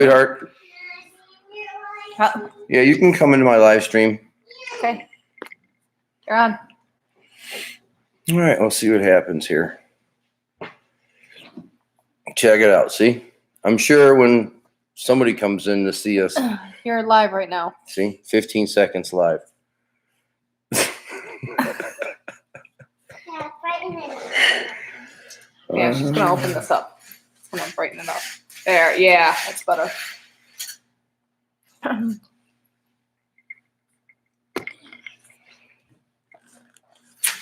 Sweetheart. Huh? Yeah, you can come into my live stream. Okay. You're on. All right, we'll see what happens here. Check it out. See? I'm sure when somebody comes in to see us. You're live right now. See? 15 seconds live. Yeah, she's going to open this up. It's going to brighten it up. There. Yeah, that's better.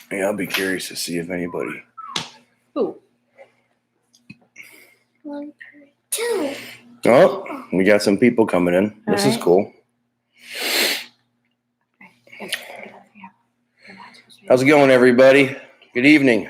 Yeah, I'll be curious to see if anybody. Ooh. 1, 2. Oh, we got some people coming in. This is cool. How's it going, everybody? Good evening.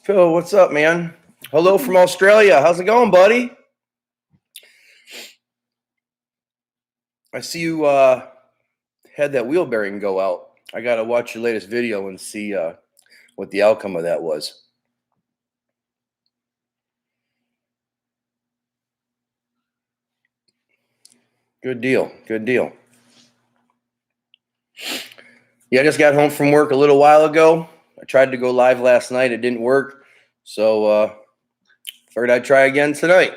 Phil, what's up, man? Hello from Australia. How's it going, buddy? I see you had that wheel bearing go out. I got to watch your latest video and see what the outcome of that was. Good deal. Good deal. Yeah, I just got home from work a little while ago. I tried to go live last night. It didn't work. So figured I'd try again tonight.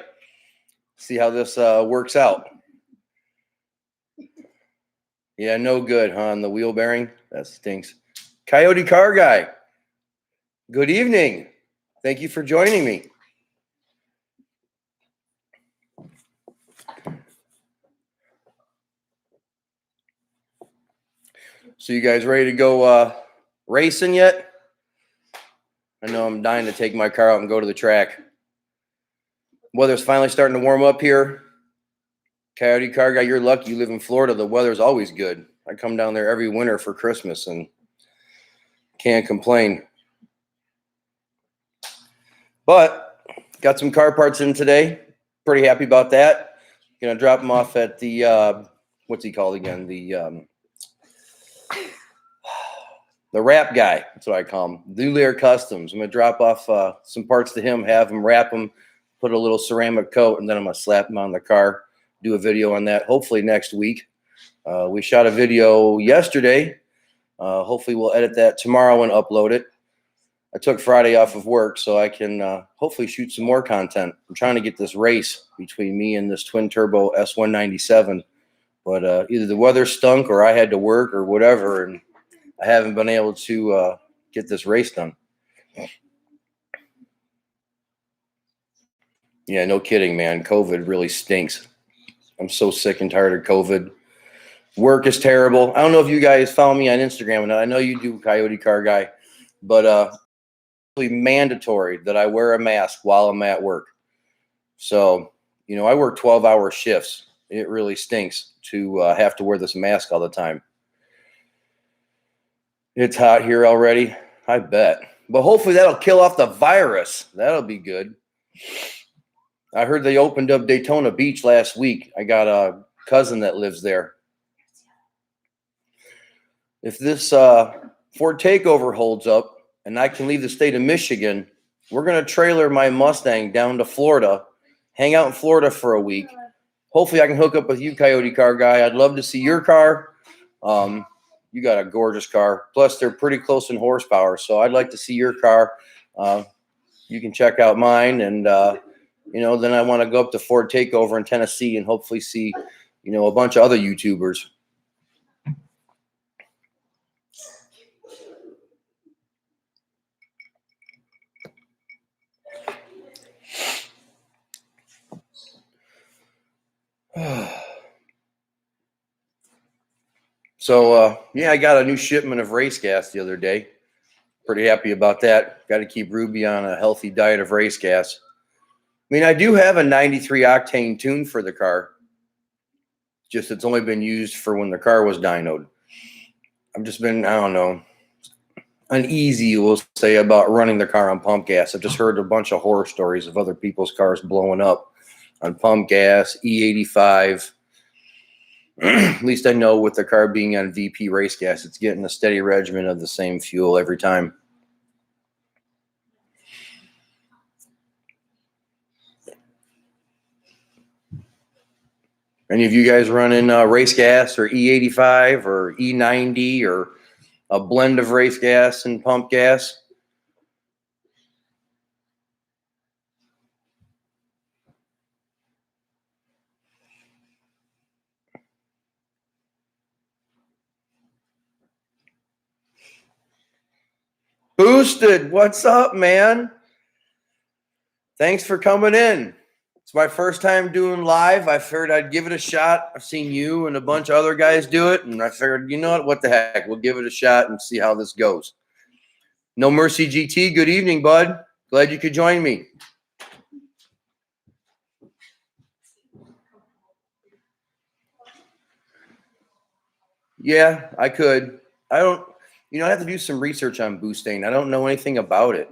See how this works out. Yeah, no good, huh? On the wheel bearing? That stinks. Coyote Car Guy. Good evening. Thank you for joining me. So you guys ready to go racing yet? I know I'm dying to take my car out and go to the track. Weather's finally starting to warm up here. Coyote Car Guy, you're lucky you live in Florida. The weather's always good. I come down there every winter for Christmas and can't complain. But got some car parts in today. Pretty happy about that. Gonna drop them off at the what's he called again? The wrap guy. That's what I call him. Dulier Customs. I'm gonna drop off some parts to him, have him wrap them, put a little ceramic coat, and then I'm gonna slap them on the car. Do a video on that. Hopefully next week. We shot a video yesterday. Hopefully we'll edit that tomorrow and upload it. I took Friday off of work so I can hopefully shoot some more content. I'm trying to get this race between me and this twin turbo S197, but either the weather stunk or I had to work or whatever, and I haven't been able to get this race done. Yeah, no kidding, man. COVID really stinks. I'm so sick and tired of COVID. Work is terrible. I don't know if you guys follow me on Instagram, and I know you do, Coyote Car Guy, but it's mandatory that I wear a mask while I'm at work. So, you know, I work 12-hour shifts. It really stinks to have to wear this mask all the time. It's hot here already. I bet. But hopefully that'll kill off the virus. That'll be good. I heard they opened up Daytona Beach last week. I got a cousin that lives there. If this Ford Takeover holds up and I can leave the state of Michigan, we're going to trailer my Mustang down to Florida, hang out in Florida for a week. Hopefully I can hook up with you, Coyote Car Guy. I'd love to see your car. You got a gorgeous car. Plus, they're pretty close in horsepower, so I'd like to see your car. You can check out mine, and, you know, then I want to go up to Ford Takeover in Tennessee and hopefully see, you know, a bunch of other YouTubers. So, yeah, I got a new shipment of race gas the other day. Pretty happy about that. Got to keep Ruby on a healthy diet of race gas. I mean, I do have a 93 octane tune for the car. Just it's only been used for when the car was dynoed. I've just been, I don't know, uneasy, we'll say, about running the car on pump gas. I've just heard a bunch of horror stories of other people's cars blowing up on pump gas, E85. At least I know with the car being on VP race gas, it's getting a steady regimen of the same fuel every time. Any of you guys running race gas or E85 or E90 or a blend of race gas and pump gas? Boosted, what's up, man? Thanks for coming in. It's my first time doing live. I figured I'd give it a shot. I've seen you and a bunch of other guys do it, and I figured, you know what the heck? We'll give it a shot and see how this goes. No Mercy GT, good evening, bud. Glad you could join me. Yeah, I could. I don't, I have to do some research on boosting. I don't know anything about it.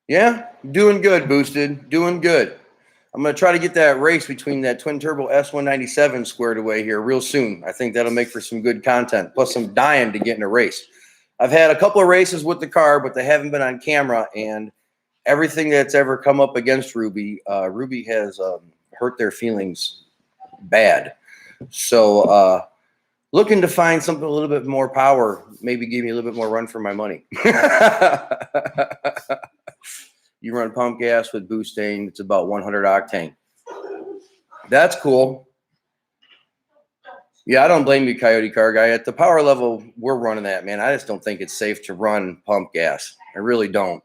Yeah, doing good, boosted. Doing good. I'm going to try to get that race between that twin turbo S197 squared away here real soon. I think that'll make for some good content. Plus, I'm dying to get in a race. I've had a couple of races with the car, but they haven't been on camera. And everything that's ever come up against Ruby, Ruby has hurt their feelings bad. So, looking to find something a little bit more power, maybe give me a little bit more run for my money. You run pump gas with boosting, it's about 100 octane. That's cool. Yeah, I don't blame you, Coyote Car Guy. At the power level we're running at, man, I just don't think it's safe to run pump gas. I really don't.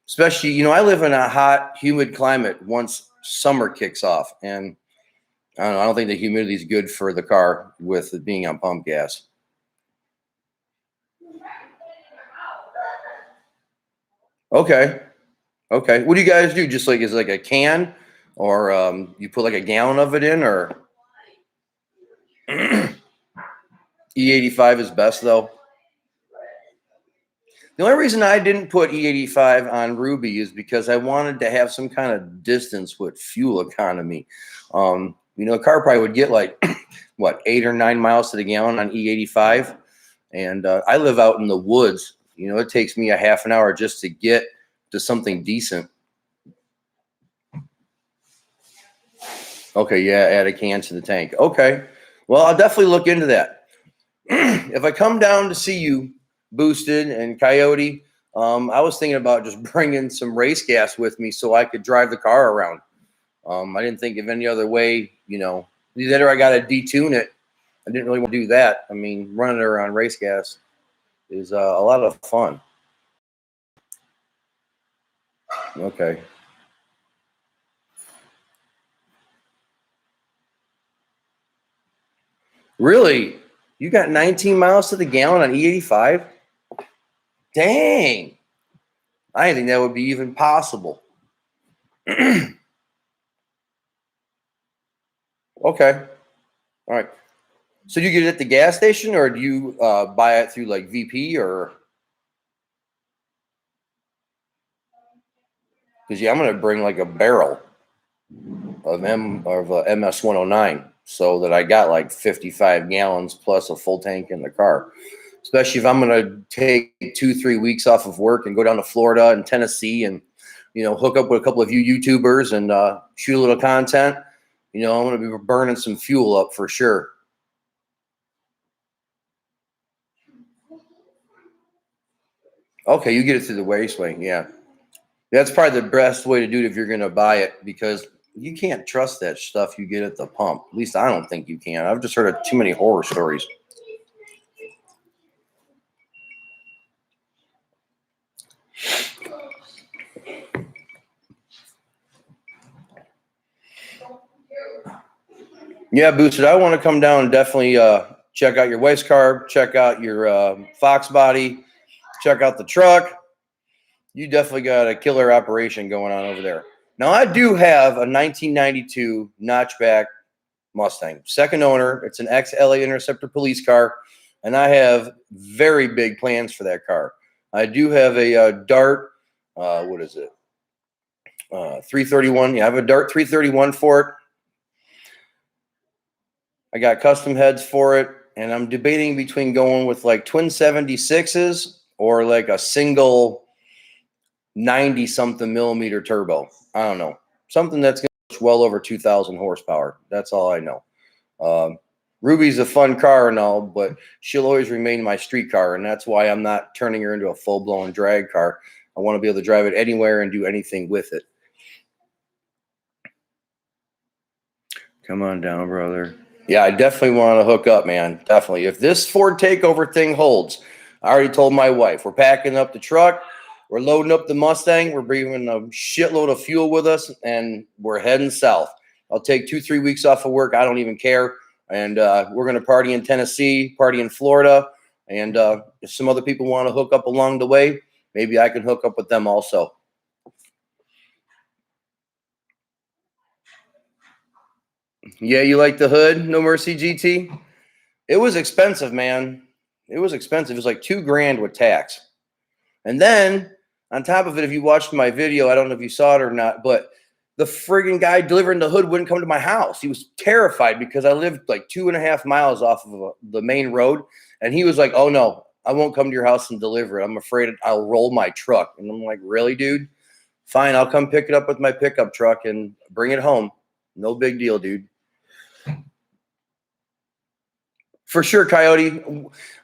Especially, I live in a hot, humid climate once summer kicks off. And I don't think the humidity is good for the car with it being on pump gas. Okay. Okay. What do you guys do? Just like, is it like a can, or you put like a gallon of it in, or E85 is best though? The only reason I didn't put E85 on Ruby is because I wanted to have some kind of distance with fuel economy. A car probably would get like, what, 8 or 9 miles to the gallon on E85. And I live out in the woods. It takes me a half an hour just to get to something decent. Okay, yeah, add a can to the tank. Okay, well, I'll definitely look into that. If I come down to see you, Boosted and Coyote, I was thinking about just bringing some race gas with me so I could drive the car around. I didn't think of any other way, either I got to detune it. I didn't really want to do that. I mean, running it around race gas is a lot of fun. Okay. Really? You got 19 miles to the gallon on E85? Dang. I didn't think that would be even possible. Okay. All right. So do you get it at the gas station, or do you buy it through like VP, or? Because I'm going to bring like a barrel of MS 109 so that I got like 55 gallons plus a full tank in the car. Especially if I'm going to take 2-3 weeks off of work and go down to Florida and Tennessee and, hook up with a couple of you YouTubers and shoot a little content. I'm going to be burning some fuel up for sure. Okay, you get it through the Raceway. Yeah. That's probably the best way to do it if you're going to buy it, because you can't trust that stuff you get at the pump. At least I don't think you can. I've just heard of too many horror stories. Yeah, Boosted, I want to come down and definitely check out your waste carb, check out your Fox body, check out the truck. You definitely got a killer operation going on over there. Now, I do have a 1992 notchback Mustang, second owner. It's an ex-LA Interceptor police car, and I have very big plans for that car. I do have a Dart, what is it? 331. Yeah, I have a Dart 331 for it. I got custom heads for it, and I'm debating between going with like twin 76s or like a single 90 something millimeter turbo. I don't know. Something that's going to push well over 2,000 horsepower. That's all I know. Ruby's a fun car and all, but she'll always remain my street car, and that's why I'm not turning her into a full-blown drag car. I want to be able to drive it anywhere and do anything with it. Come on down, brother. Yeah, I definitely want to hook up, man. Definitely. If this Ford takeover thing holds, I already told my wife, we're packing up the truck, we're loading up the Mustang, we're bringing a shitload of fuel with us, and we're heading south. I'll take 2-3 weeks off of work. I don't even care. And we're going to party in Tennessee, party in Florida. And if some other people want to hook up along the way, maybe I can hook up with them also. Yeah, you like the hood? No Mercy GT? It was expensive, man. It was expensive. It was like $2,000 with tax. And then on top of it, if you watched my video, I don't know if you saw it or not, but the friggin' guy delivering the hood wouldn't come to my house. He was terrified because I lived like 2.5 miles off of the main road. And he was like, oh no, I won't come to your house and deliver it. I'm afraid I'll roll my truck. And I'm like, really, dude? Fine, I'll come pick it up with my pickup truck and bring it home. No big deal, dude. For sure, Coyote.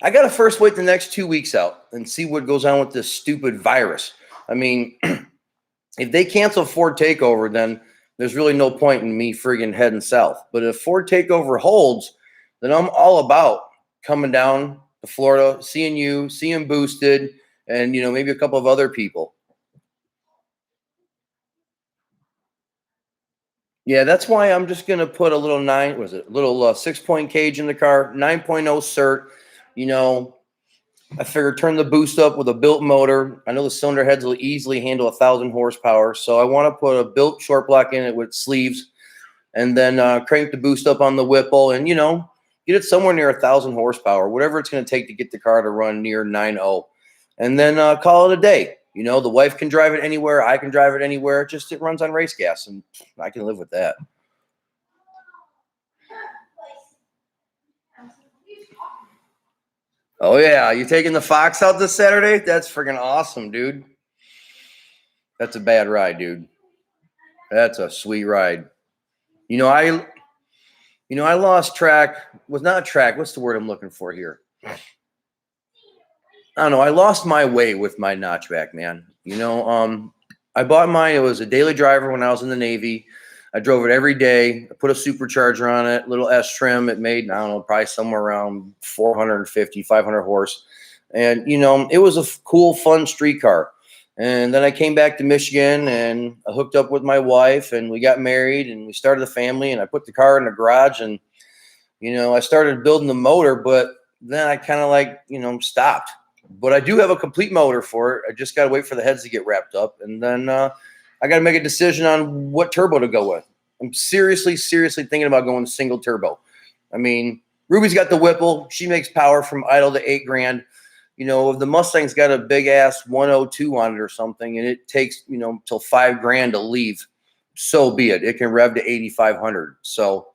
I got to first wait the next 2 weeks out and see what goes on with this stupid virus. I mean, if they cancel Ford takeover, then there's really no point in me friggin' heading south. But if Ford takeover holds, then I'm all about coming down to Florida, seeing you, seeing Boosted, and maybe a couple of other people. Yeah, that's why I'm just gonna put a little 6-point cage in the car, 9.0 cert. I figured turn the boost up with a built motor. I know the cylinder heads will easily handle 1,000 horsepower, so I want to put a built short block in it with sleeves, and then crank the boost up on the Whipple, and get it somewhere near 1,000 horsepower, whatever it's going to take to get the car to run near 9.0, and then call it a day. The wife can drive it anywhere. I can drive it anywhere. It runs on race gas, and I can live with that. Oh, yeah. You taking the Fox out this Saturday? That's freaking awesome, dude. That's a bad ride, dude. That's a sweet ride. I lost track. Was not track. What's the word I'm looking for here? I don't know. I lost my way with my notchback, man. I bought mine. It was a daily driver when I was in the Navy. I drove it every day. I put a supercharger on it, little S trim. It made, I don't know, probably somewhere around 450, 500 horse. And, it was a cool, fun street car. And then I came back to Michigan and I hooked up with my wife and we got married and we started a family and I put the car in the garage and, I started building the motor, but then I kind of stopped. But I do have a complete motor for it. I just got to wait for the heads to get wrapped up. And then I got to make a decision on what turbo to go with. I'm seriously thinking about going single turbo. I mean, Ruby's got the Whipple. She makes power from idle to $8,000. If the Mustang's got a big ass 102 on it or something, and it takes, till $5,000 to leave, so be it. It can rev to 8,500. So,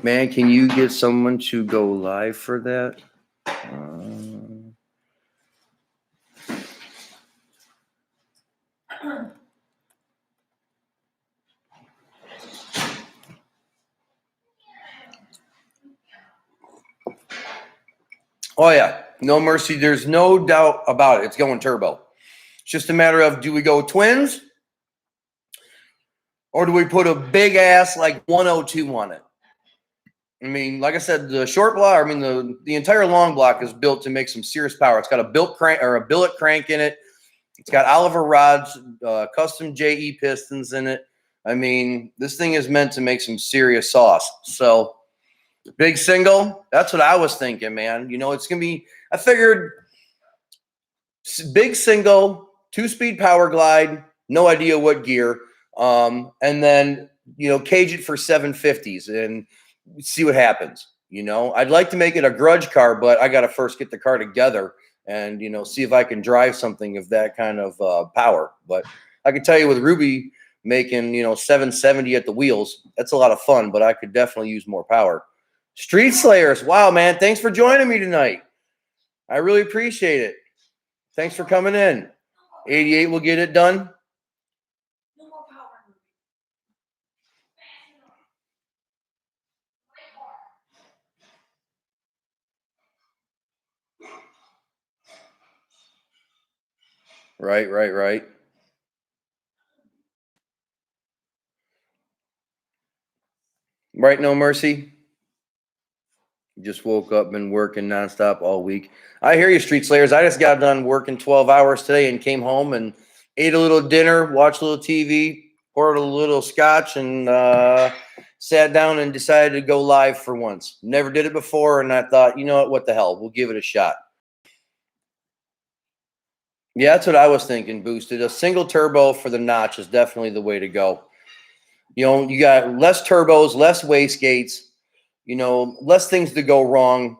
man, can you get someone to go live for that? Oh, yeah. No Mercy. There's no doubt about it. It's going turbo. It's just a matter of, do we go twins or do we put a big ass 102 on it? I mean, like I said, the short block, the entire long block is built to make some serious power. It's got a built crank or a billet crank in it. It's got Oliver rods, custom JE pistons in it. I mean, this thing is meant to make some serious sauce. So big single, that's what I was thinking, man. It's going to be, I figured big single, 2-speed power glide, no idea what gear. And then, cage it for 750s and see what happens. You know, I'd like to make it a grudge car, but I got to first get the car together and, you know, see if I can drive something of that kind of power. But I can tell you with Ruby making, you know, 770 at the wheels, that's a lot of fun, but I could definitely use more power. Street Slayers. Wow, man. Thanks for joining me tonight. I really appreciate it. Thanks for coming in. 88 will get it done. No more power. Right. Right, No Mercy. Just woke up, been working nonstop all week. I hear you, Street Slayers. I just got done working 12 hours today and came home and ate a little dinner, watched a little TV, poured a little scotch, and sat down and decided to go live for once. Never did it before, and I thought, you know what the hell? We'll give it a shot. Yeah, that's what I was thinking, Boosted. A single turbo for the notch is definitely the way to go. You know, you got less turbos, less wastegates, you know, less things to go wrong.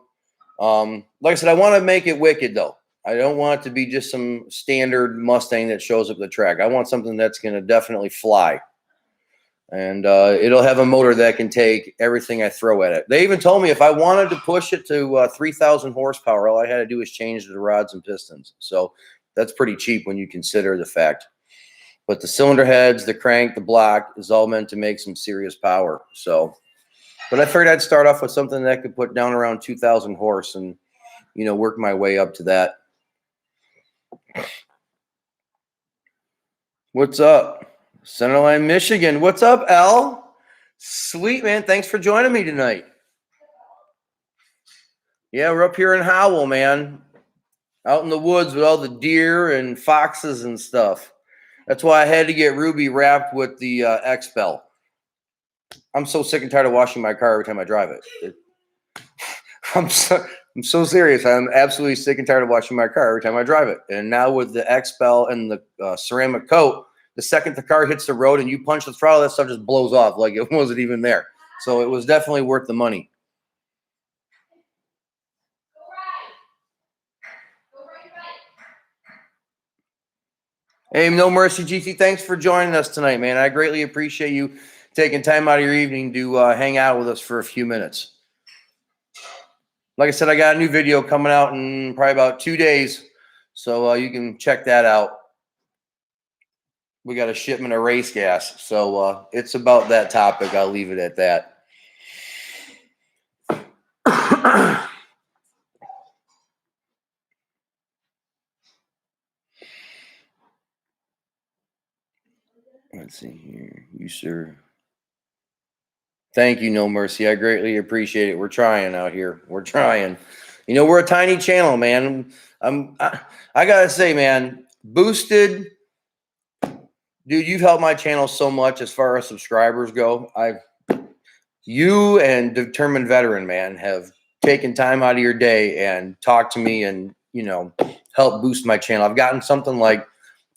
Like I said, I want to make it wicked, though. I don't want it to be just some standard Mustang that shows up the track. I want something that's going to definitely fly. And it'll have a motor that can take everything I throw at it. They even told me if I wanted to push it to 3,000 horsepower, all I had to do was change the rods and pistons. So that's pretty cheap when you consider the fact. But the cylinder heads, the crank, the block is all meant to make some serious power. So, but I figured I'd start off with something that could put down around 2,000 horse and, you know, work my way up to that. What's up? Centerline, Michigan. What's up, Al? Sweet, man. Thanks for joining me tonight. Yeah, we're up here in Howell, man. Out in the woods with all the deer and foxes and stuff. That's why I had to get Ruby wrapped with the X-Bell. I'm so sick and tired of washing my car every time I drive it. I'm so serious. I'm absolutely sick and tired of washing my car every time I drive it. And now with the X-Bell and the ceramic coat, the second the car hits the road and you punch the throttle, that stuff just blows off like it wasn't even there. So it was definitely worth the money. Hey, No Mercy GT, thanks for joining us tonight, man. I greatly appreciate you taking time out of your evening to hang out with us for a few minutes. Like I said, I got a new video coming out in probably about 2 days, so you can check that out. We got a shipment of race gas, so it's about that topic. I'll leave it at that. Let's see here. You, sir. Thank you, No Mercy. I greatly appreciate it. We're trying out here. We're trying. You know, we're a tiny channel, man. I gotta say, man, Boosted, dude, you've helped my channel so much as far as subscribers go. You and Determined Veteran, man, have taken time out of your day and talked to me and, you know, helped boost my channel. I've gotten something like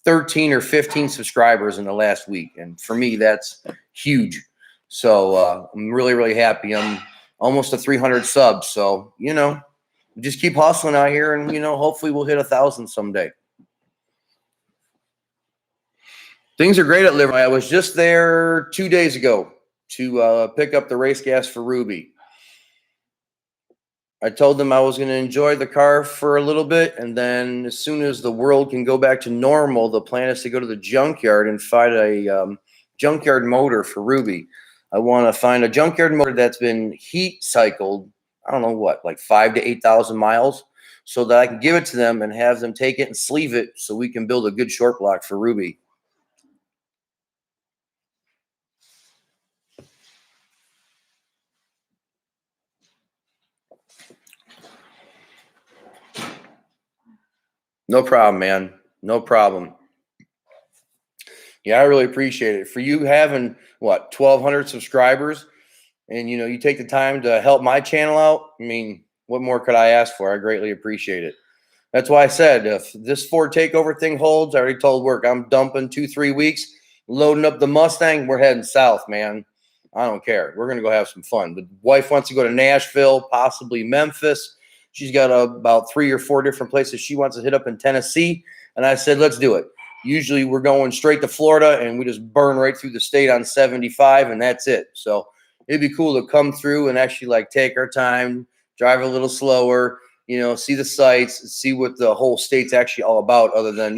13 or 15 subscribers in the last week. And for me, that's huge. So I'm really, really happy. I'm almost to 300 subs. So, you know, just keep hustling out here and, you know, hopefully we'll hit 1,000 someday. Things are great at Liverpool. I was just there 2 days ago to pick up the race gas for Ruby. I told them I was going to enjoy the car for a little bit, and then as soon as the world can go back to normal, the plan is to go to the junkyard and find a junkyard motor for Ruby. I want to find a junkyard motor that's been heat cycled, I don't know what, like 5,000 to 8,000 miles, so that I can give it to them and have them take it and sleeve it so we can build a good short block for Ruby. No problem, man. No problem. Yeah, I really appreciate it. For you having, what, 1,200 subscribers, and, you know, you take the time to help my channel out, I mean, what more could I ask for? I greatly appreciate it. That's why I said, if this Ford takeover thing holds, I already told work, I'm dumping 2-3 weeks, loading up the Mustang, we're heading south, man. I don't care. We're going to go have some fun. The wife wants to go to Nashville, possibly Memphis. She's got about 3 or 4 different places she wants to hit up in Tennessee. And I said, let's do it. Usually we're going straight to Florida and we just burn right through the state on 75 and that's it. So it'd be cool to come through and actually like take our time, drive a little slower, see the sights, see what the whole state's actually all about other than,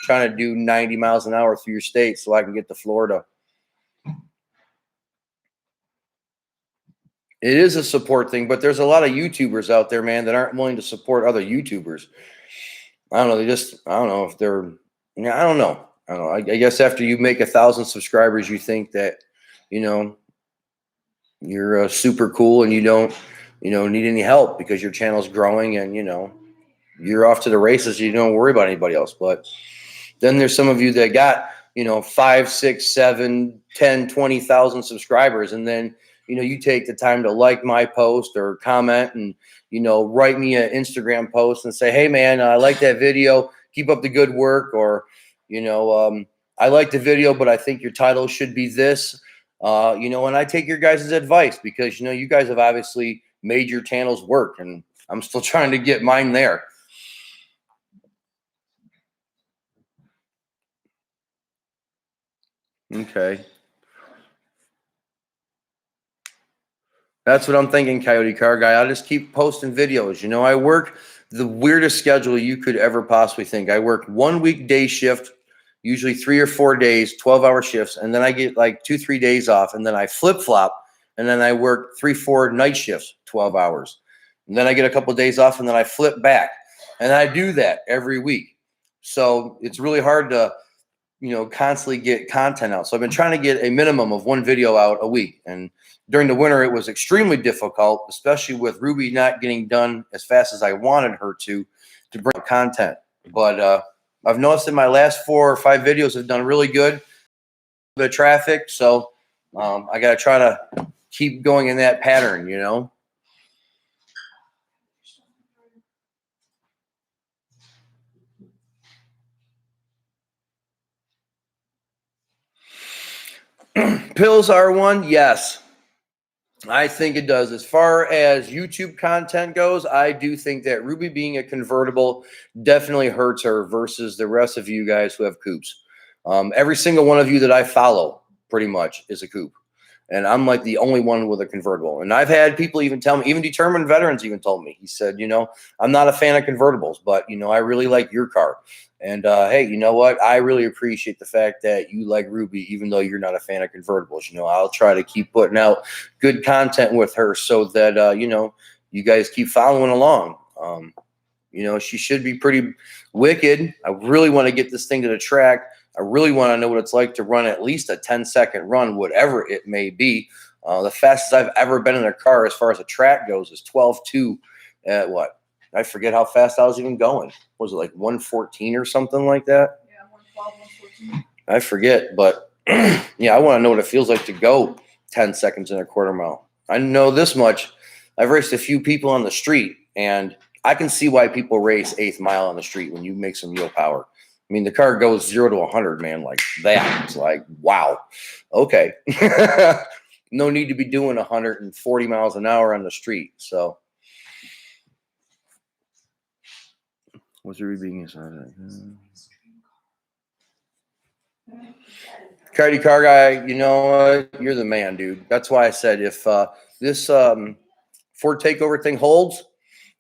trying to do 90 miles an hour through your state so I can get to Florida. It is a support thing, but there's a lot of YouTubers out there, man, that aren't willing to support other YouTubers. I don't know. I don't know if they're, I don't know. I guess after you make 1,000 subscribers, you think that, you're super cool and you don't, need any help because your channel's growing and, you're off to the races. You don't worry about anybody else. But then there's some of you that got, 5, 6, 7, 10, 20,000 subscribers. And then, you take the time to like my post or comment and, write me an Instagram post and say, hey, man, I like that video. Keep up the good work. Or, I like the video, but I think your title should be this, and I take your guys' advice because, you guys have obviously made your channels work and I'm still trying to get mine there. Okay. That's what I'm thinking, Coyote Car Guy. I'll just keep posting videos. I work the weirdest schedule you could ever possibly think. I work 1 week day shift, usually 3 or 4 days, 12-hour shifts, and then I get like 2, 3 days off, and then I flip-flop, and then I work 3, 4 night shifts, 12 hours. And then I get a couple of days off, and then I flip back. And I do that every week. So it's really hard to, constantly get content out. So I've been trying to get a minimum of 1 video out a week. And during the winter, it was extremely difficult, especially with Ruby not getting done as fast as I wanted her to bring content. But I've noticed that my last 4 or 5 videos have done really good. The traffic. So I got to try to keep going in that pattern, Pills are one. Yes, I think it does. As far as YouTube content goes, I do think that Ruby being a convertible definitely hurts her versus the rest of you guys who have coupes. Every single one of you that I follow pretty much is a coupe. And I'm like the only one with a convertible. And I've had people even tell me, even determined veterans even told me, he said, I'm not a fan of convertibles, but, I really like your car. And, hey, you know what? I really appreciate the fact that you like Ruby, even though you're not a fan of convertibles. I'll try to keep putting out good content with her so that, you guys keep following along. She should be pretty wicked. I really want to get this thing to the track. I really want to know what it's like to run at least a 10-second run, whatever it may be. The fastest I've ever been in a car as far as a track goes is 12.2 at what? I forget how fast I was even going. Was it like 114 or something like that? Yeah, 112, 114. I forget, but yeah, I want to know what it feels like to go 10 seconds in a quarter mile. I know this much. I've raced a few people on the street, and I can see why people race 8th mile on the street when you make some real power. I mean, the car goes 0 to 100, man, like that. It's like, wow. Okay. No need to be doing 140 miles an hour on the street. So, what's the being inside? Coyote Car Guy, you're the man, dude. That's why I said if this Ford takeover thing holds,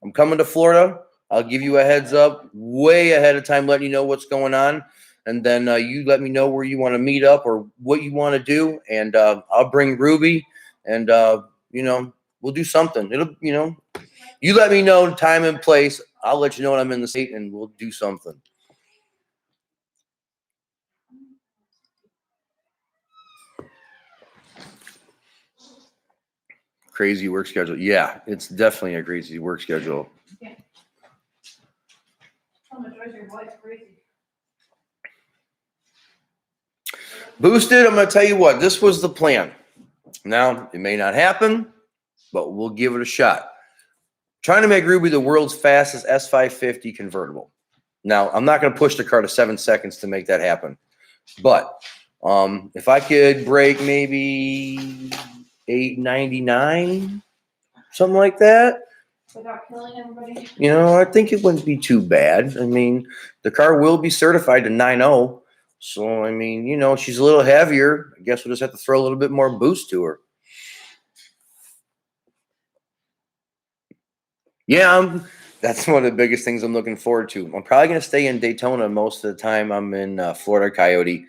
I'm coming to Florida. I'll give you a heads up way ahead of time, letting you know what's going on. And then you let me know where you want to meet up or what you want to do. And I'll bring Ruby and, we'll do something. It'll, you let me know time and place. I'll let you know when I'm in the state and we'll do something. Crazy work schedule. Yeah, it's definitely a crazy work schedule. Yeah. Oh, my George, your wife's crazy. Boosted, I'm going to tell you what, this was the plan. Now, it may not happen, but we'll give it a shot. Trying to make Ruby the world's fastest S550 convertible. Now, I'm not going to push the car to 7 seconds to make that happen. But If I could break maybe 899, something like that, Without killing everybody. you know, I think it wouldn't be too bad. I mean, the car will be certified to 9.0. So, I mean, you know, she's a little heavier. I guess we'll just have to throw a little bit more boost to her. Yeah, that's one of the biggest things I'm looking forward to. I'm probably going to stay in Daytona most of the time I'm in Florida Coyote.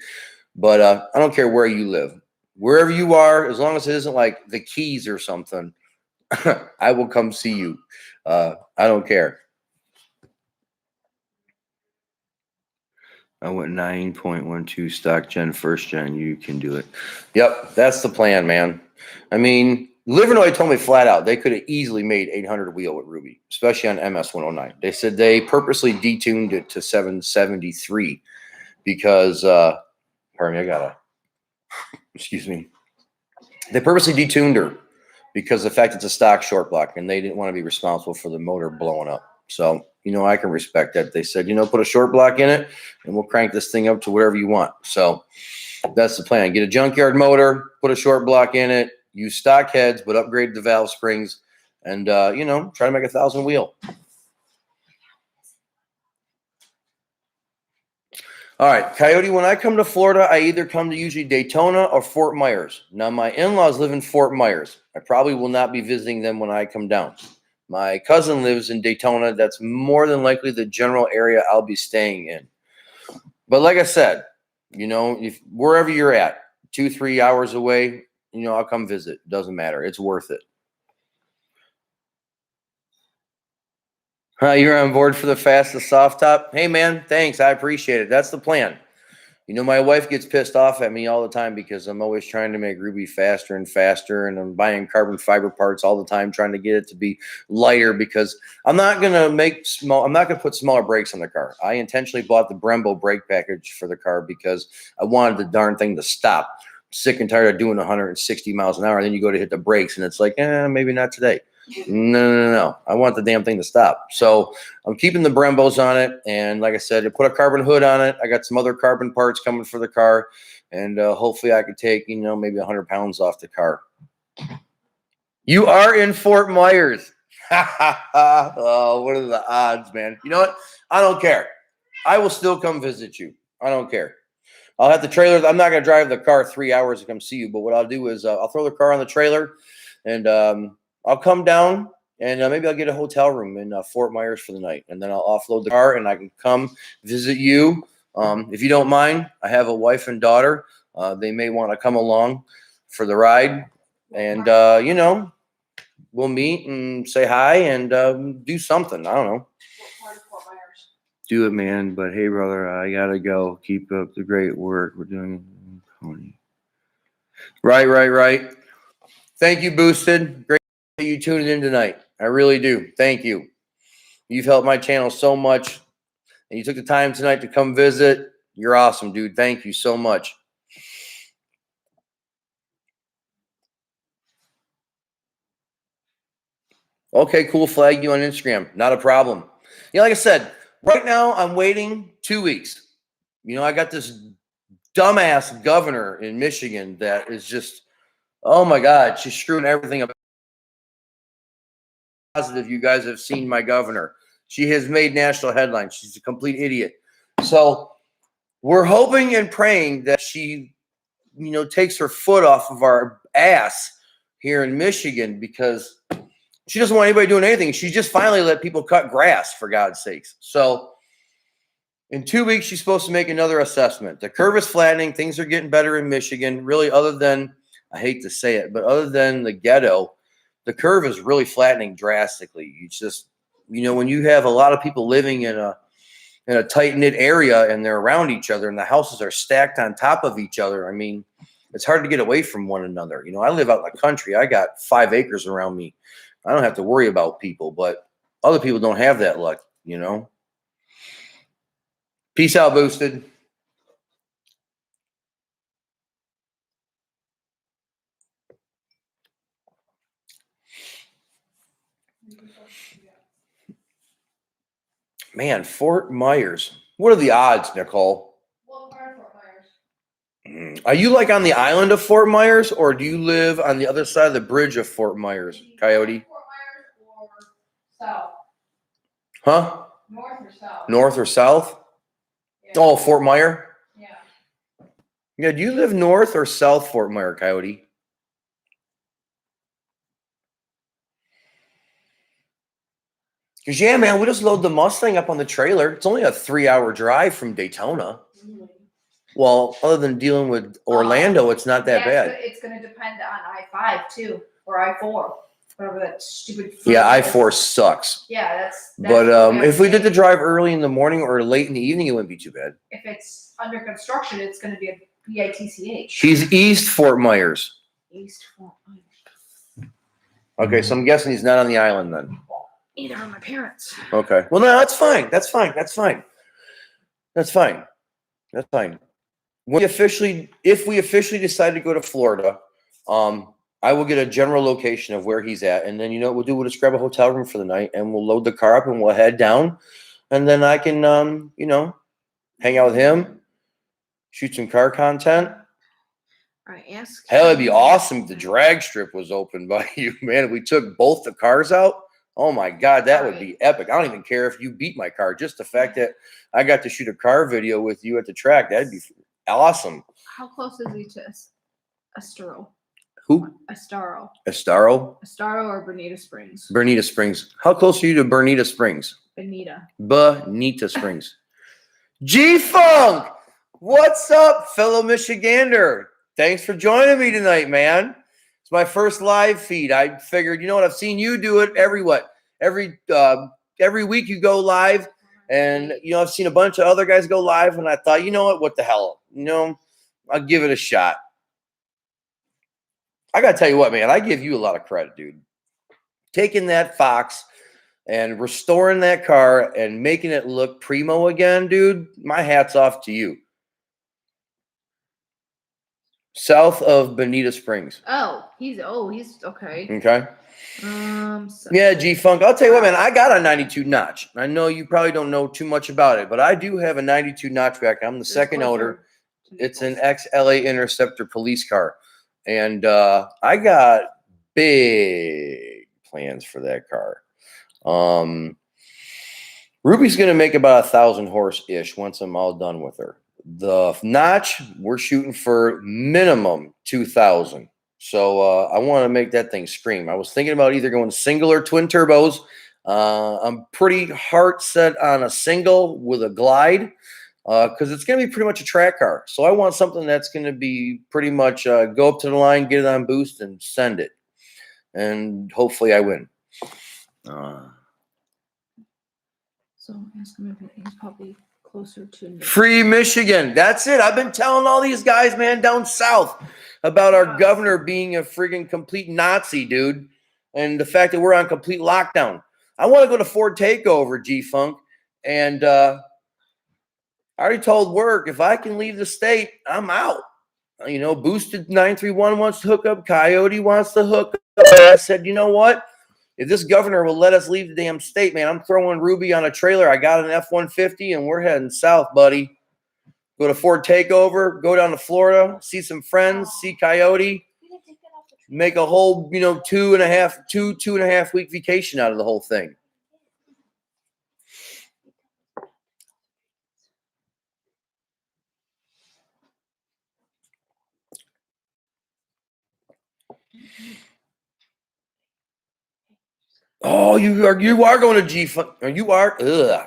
But I don't care where you live. Wherever you are, as long as it isn't like the Keys or something, I will come see you. I don't care. I went 9.12 stock gen, first gen. You can do it. Yep, that's the plan, man. I mean, Livernois told me flat out they could have easily made 800 wheel with Ruby, especially on MS 109. They said they purposely detuned it to 773 because, pardon me, I gotta, excuse me. They purposely detuned her because of the fact it's a stock short block and they didn't want to be responsible for the motor blowing up. So, you know, I can respect that. They said, you know, put a short block in it and we'll crank this thing up to whatever you want. So that's the plan. Get a junkyard motor, put a short block in it, use stock heads, but upgrade the valve springs and, you know, try to make 1,000 wheel. All right, Coyote, when I come to Florida, I either come to usually Daytona or Fort Myers. Now, my in-laws live in Fort Myers. I probably will not be visiting them when I come down. My cousin lives in Daytona. That's more than likely the general area I'll be staying in. But like I said, you know, if wherever you're at, 2-3 hours away, you know, I'll come visit. Doesn't matter. It's worth it. You're on board for the fastest soft top? Hey, man, thanks. I appreciate it. That's the plan. You know, my wife gets pissed off at me all the time because I'm always trying to make Ruby faster and faster, and I'm buying carbon fiber parts all the time, trying to get it to be lighter because I'm not going to put smaller brakes on the car. I intentionally bought the Brembo brake package for the car because I wanted the darn thing to stop. I'm sick and tired of doing 160 miles an hour. And then you go to hit the brakes and it's like, maybe not today. No. I want the damn thing to stop. So I'm keeping the Brembos on it. And like I said, I put a carbon hood on it. I got some other carbon parts coming for the car. And hopefully I could take, you know, maybe 100 pounds off the car. You are in Fort Myers. Oh, what are the odds, man? You know what? I don't care. I will still come visit you. I don't care. I'll have the trailer. I'm not going to drive the car 3 hours to come see you. But what I'll do is I'll throw the car on the trailer and I'll come down and maybe I'll get a hotel room in Fort Myers for the night. And then I'll offload the car and I can come visit you. If you don't mind, I have a wife and daughter. They may want to come along for the ride. And, you know, we'll meet and say hi and do something. I don't know. Do it, man. But hey, brother, I got to go. Keep up the great work we're doing. Right. Thank you, Boosted. Great that you tuned in tonight. I really do. Thank you. You've helped my channel so much. And you took the time tonight to come visit. You're awesome, dude. Thank you so much. Okay, cool. Flag you on Instagram. Not a problem. You know, like I said, right now I'm waiting 2 weeks. You know, I got this dumbass governor in Michigan that is just, oh my God, she's screwing everything up. Positive you guys have seen my governor. She has made national headlines. She's a complete idiot. So we're hoping and praying that she, you know, takes her foot off of our ass here in Michigan because she doesn't want anybody doing anything. She just finally let people cut grass, for God's sakes. So in 2 weeks, she's supposed to make another assessment. The curve is flattening. Things are getting better in Michigan. Really, other than, I hate to say it, but other than the ghetto, the curve is really flattening drastically. It's just, you know, when you have a lot of people living in a tight-knit area and they're around each other and the houses are stacked on top of each other, I mean, it's hard to get away from one another. You know, I live out in the country. I got 5 acres around me. I don't have to worry about people, but other people don't have that luck, you know. Peace out, Boosted. Man, Fort Myers. What are the odds, Nicole? What part of Fort Myers? Are you like on the island of Fort Myers, or do you live on the other side of the bridge of Fort Myers, Coyote? Fort Myers or south? Huh? North or south? North or south? Yeah. Oh, Fort Myers? Yeah. Yeah, do you live north or south Fort Myers, Coyote? Because, yeah, man, we just load the Mustang up on the trailer. It's only a 3-hour drive from Daytona. Well, other than dealing with Orlando, it's not that bad. It's going to depend on I-5 too, or I-4, whatever that stupid. Yeah, I-4 sucks. Yeah, that's But what if we did the saying. drive early in the morning or late in the evening, it wouldn't be too bad. If it's under construction, it's going to be a BITCH. He's East Fort Myers. East Fort Myers. Okay, so I'm guessing he's not on the island then. Either are my parents. Okay. Well, no, that's fine. That's fine. That's fine. That's fine. That's fine. If we officially decide to go to Florida, I will get a general location of where he's at, and then you know what we'll do? We'll just grab a hotel room for the night, and we'll load the car up, and we'll head down, and then I can, you know, hang out with him, shoot some car content. All right, ask. Hell, it'd be awesome if the drag strip was open by you, man. If we took both the cars out, oh my God, that would be epic. I don't even care if you beat my car. Just the fact that I got to shoot a car video with you at the track, that'd be awesome. How close is he to Estero? Who? Estero. Estero? Estero or Bonita Springs? Bonita Springs. How close are you to Bonita Springs? Bonita. Bonita Springs. G-Funk! What's up, fellow Michigander? Thanks for joining me tonight, man. It's my first live feed. I figured, you know what? I've seen you do it every week you go live. And, you know, I've seen a bunch of other guys go live. And I thought, you know what the hell? You know, I'll give it a shot. I got to tell you what, man. I give you a lot of credit, dude. Taking that Fox and restoring that car and making it look primo again, dude, my hat's off to you. South of Bonita Springs. He's okay. Okay. So Yeah, G-Funk. I'll tell you what, man, I got a 92 notch. I know you probably don't know too much about it, but I do have a 92 notch back. I'm the second owner. It's an ex-LA Interceptor police car. And I got big plans for that car. Ruby's going to make about 1,000 horse-ish once I'm all done with her. The notch, we're shooting for minimum 2,000. So I want to make that thing scream. I was thinking about either going single or twin turbos. I'm pretty heart set on a single with a glide because it's going to be pretty much a track car. So I want something that's going to be pretty much go up to the line, get it on boost, and send it. And hopefully I win. So ask him if he's probably closer to Free Michigan. That's it. I've been telling all these guys, man, down south about our governor being a friggin' complete Nazi, dude. And the fact that we're on complete lockdown. I want to go to Ford Takeover, G-Funk. And I already told work, if I can leave the state, I'm out. You know, Boosted 931 wants to hook up. Coyote wants to hook up. I said, you know what? If this governor will let us leave the damn state, man, I'm throwing Ruby on a trailer. I got an F-150, and we're heading south, buddy. Go to Ford Takeover, go down to Florida, see some friends, see Coyote, make a whole, you know, two and a half week vacation out of the whole thing. Oh, you are going to G-Funk. You are. Ugh.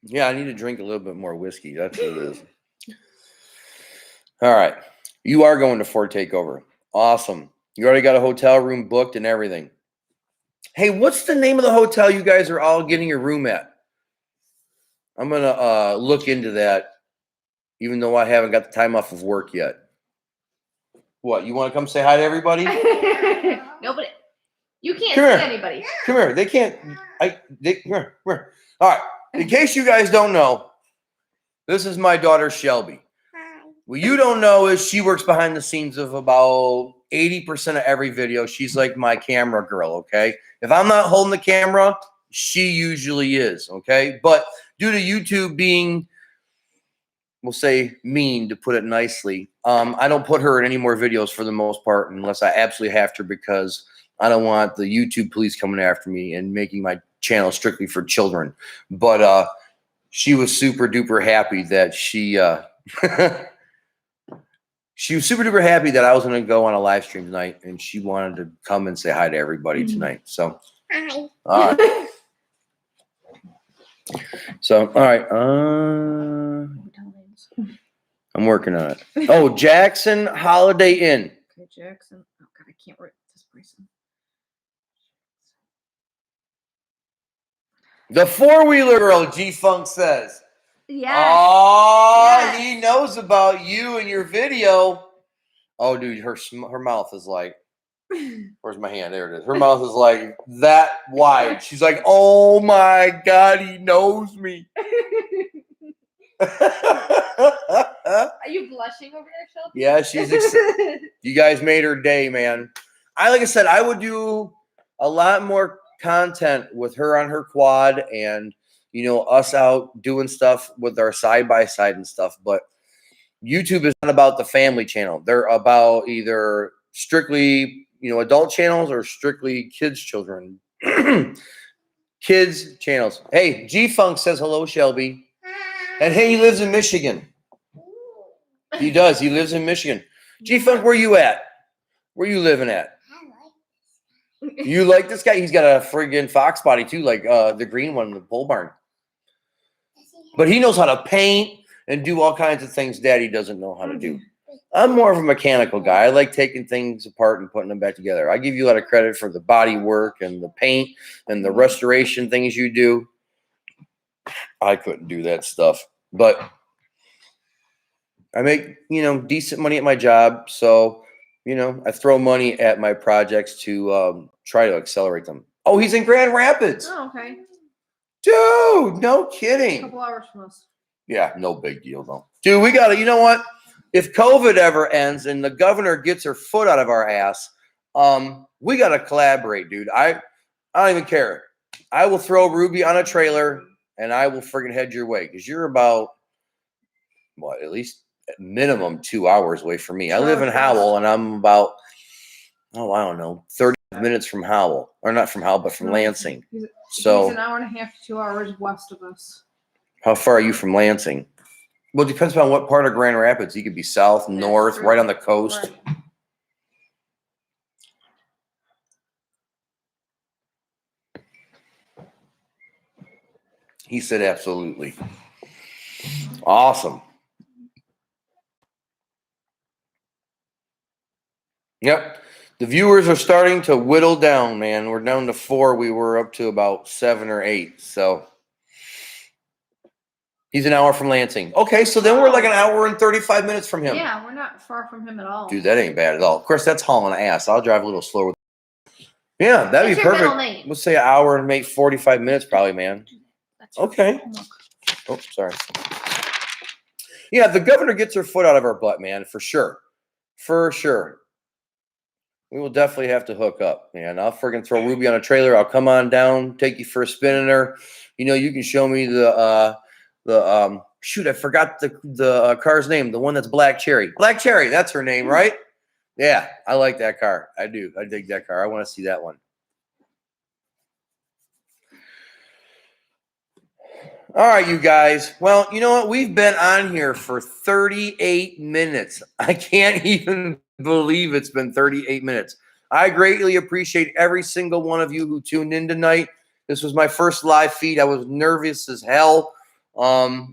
Yeah, I need to drink a little bit more whiskey. That's what it is. All right. You are going to Ford Takeover. Awesome. You already got a hotel room booked and everything. Hey, what's the name of the hotel you guys are all getting your room at? I'm going to look into that, even though I haven't got the time off of work yet. What, you want to come say hi to everybody? Nobody. You can't Come see here. anybody. Come here. They can't. Come here. All right. In case you guys don't know, this is my daughter, Shelby. What you don't know is she works behind the scenes of about 80% of every video. She's like my camera girl, okay? If I'm not holding the camera, she usually is, okay? But due to YouTube being we'll say mean to put it nicely. I don't put her in any more videos for the most part unless I absolutely have to, because I don't want the YouTube police coming after me and making my channel strictly for children. But she was super duper happy that she she was super duper happy that I was going to go on a live stream tonight, and she wanted to come and say hi to everybody tonight. So, Hi. all right. So, all right. I'm working on it. Oh, Jackson Holiday Inn. Okay, Jackson. Oh God, I can't write this person. The four-wheeler girl, G-Funk says. Yes. Oh, Yes. he knows about you and your video. Oh, dude, her mouth is like, where's my hand? There it is. Her mouth is like that wide. She's like, oh my God, he knows me. Are you blushing over there, Shelby? Yeah, she's you guys made her day, man. Like I said, I would do a lot more content with her on her quad and, you know, us out doing stuff with our side-by-side and stuff. But YouTube is not about the family channel. They're about either strictly, you know, adult channels or strictly kids, children. Kids channels. Hey, G-Funk says hello, Shelby. And hey, he lives in Michigan. He does. He lives in Michigan. G-Funk, where you at? Where you living at? You like this guy? He's got a friggin' fox body too, like the green one in the pole barn. But he knows how to paint and do all kinds of things Daddy doesn't know how to do. I'm more of a mechanical guy. I like taking things apart and putting them back together. I give you a lot of credit for the body work and the paint and the restoration things you do. I couldn't do that stuff. But I make, you know, decent money at my job. So, you know, I throw money at my projects to try to accelerate them. Oh, he's in Grand Rapids. Oh, okay. Dude, no A kidding. couple hours from us. Yeah, no big deal, though. Dude, we got to, you know what? If COVID ever ends and the governor gets her foot out of our ass, we got to collaborate, dude. I don't even care. I will throw Ruby on a trailer and I will friggin' head your way because you're about, what, at least at minimum 2 hours away from me. I live in Howell and I'm about, oh, I don't know, 30 minutes from Howell. Or not from Howell, but from Lansing. He's So an hour and a half to 2 hours west of us. how far are you from Lansing? Well, it depends on what part of Grand Rapids. You could be south, north, true. right on the coast. Right. He said absolutely. Awesome. Yep. The viewers are starting to whittle down, man. We're down to 4. We were up to about 7 or 8. So he's an hour from Lansing. Okay, so then we're like an hour and 35 minutes from him. Yeah, we're not far from him at all. Dude, that ain't bad at all. Of course, that's hauling ass. I'll drive a little slower. Yeah, that'd What's be your middle perfect. name? Let's say an hour and make 45 minutes probably, man. That's Okay. homework. Oh, sorry. Yeah, the governor gets her foot out of our butt, man, for sure. For sure. We will definitely have to hook up, man. I'll friggin' throw Ruby on a trailer. I'll come on down, take you for a spin in her. You know, you can show me the shoot, I forgot the car's name, the one that's Black Cherry. Black Cherry, that's her name, right? Yeah, I like that car. I do. I dig that car. I want to see that one. All right, you guys. Well, you know what? We've been on here for 38 minutes. I can't even believe it's been 38 minutes. I greatly appreciate every single one of you who tuned in tonight. This was my first live feed. I was nervous as hell. I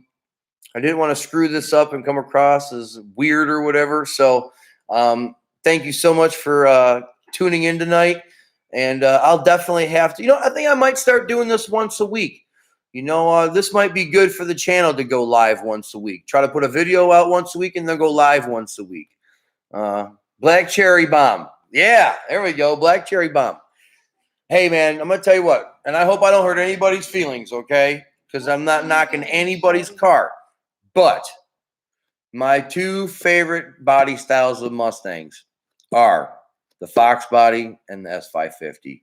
didn't want to screw this up and come across as weird or whatever. So thank you so much for tuning in tonight. And I'll definitely have to, you know, I think I might start doing this once a week. You know, this might be good for the channel to go live once a week. Try to put a video out once a week and then go live once a week. Black Cherry Bomb. Yeah, there we go. Black Cherry Bomb. Hey, man, I'm going to tell you what. And I hope I don't hurt anybody's feelings, okay? Because I'm not knocking anybody's car. But my 2 favorite body styles of Mustangs are the Fox body and the S550.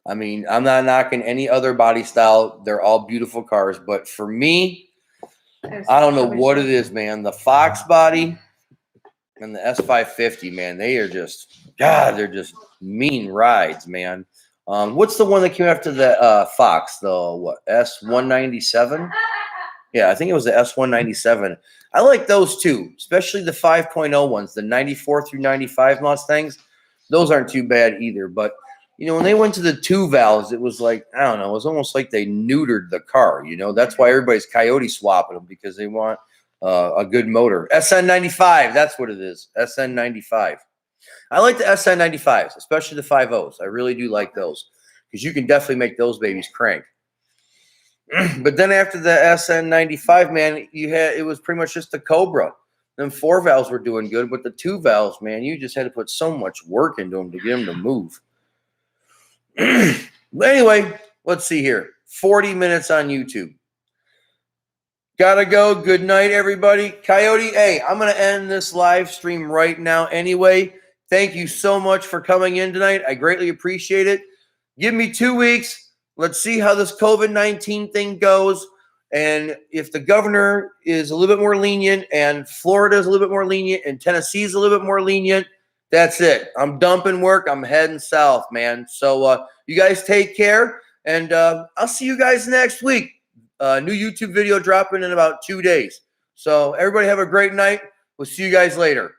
I mean, I'm not knocking any other body style. They're all beautiful cars. But for me, I don't know what it is, man. The Fox body and the S550, man, they are just, God, they're just mean rides, man. What's the one that came after the Fox? The what, S197? Yeah, I think it was the S197. I like those too, especially the 5.0 ones, the 94 through 95 Mustangs. Those aren't too bad either. But, you know, when they went to the two valves, it was like, I don't know, it was almost like they neutered the car. You know, that's why everybody's coyote swapping them, because they want a good motor. SN95, that's what it is. SN95. I like the SN95s, especially the 5.0s. I really do like those, because you can definitely make those babies crank. But then after the SN95, man, it was pretty much just the Cobra. Them 4 valves were doing good, but the 2 valves, man, you just had to put so much work into them to get them to move. But anyway, let's see here. 40 minutes on YouTube. Gotta go. Good night, everybody. Coyote, hey, I'm going to end this live stream right now anyway. Thank you so much for coming in tonight. I greatly appreciate it. Give me 2 weeks. Let's see how this COVID-19 thing goes. And if the governor is a little bit more lenient and Florida is a little bit more lenient and Tennessee is a little bit more lenient, that's it. I'm dumping work. I'm heading south, man. So you guys take care, and I'll see you guys next week. New YouTube video dropping in about 2 days. So everybody have a great night. We'll see you guys later.